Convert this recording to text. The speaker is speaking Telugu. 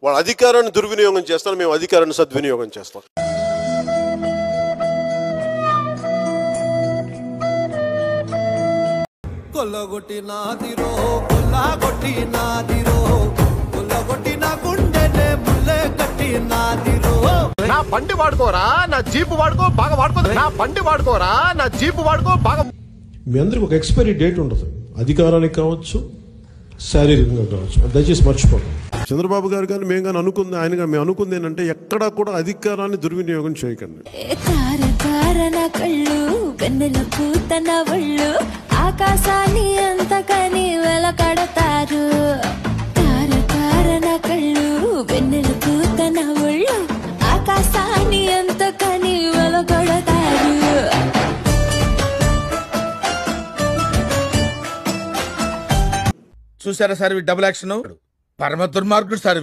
వాళ్ళ అధికారాన్ని దుర్వినియోగం చేస్తారు, మేము అధికారాన్ని సద్వినియోగం చేస్తాం. కొల్లగొట్టి నాదిరో కొల్లగొట్టి నాదిరో కొల్లగొట్టి నా గుండెనే ముల్లే కట్టి నాదిరో. నా బండి వాడుకోరా, నా జీపు వాడుకో, బాగా వాడుకో. నా బండి వాడుకోరా, నా జీపు వాడుకో, బాగా. మీ అందరికి ఒక ఎక్స్పైరీ డేట్ ఉంటుంది, అధికారానికి కావచ్చు, శారీరకంగా కావచ్చు. దయచేసి మర్చిపోకండి. చంద్రబాబు గారు కానీ మేము కానీ అనుకుంది, ఆయన మేము అనుకుంది ఏంటంటే ఎక్కడా కూడా అధికారాన్ని దుర్వినియోగం చేయకండి. ఆకాశాన్ని అంతకని వెలకడతారు, తారతారన కళ్ళు వెన్నెల పూతన ఒళ్ళు, ఆకాశాన్ని అంతకని వెలకడతారు. చూసారా సార్ డబుల్ యాక్షన్, పరమ దుర్మార్గుడు సార్.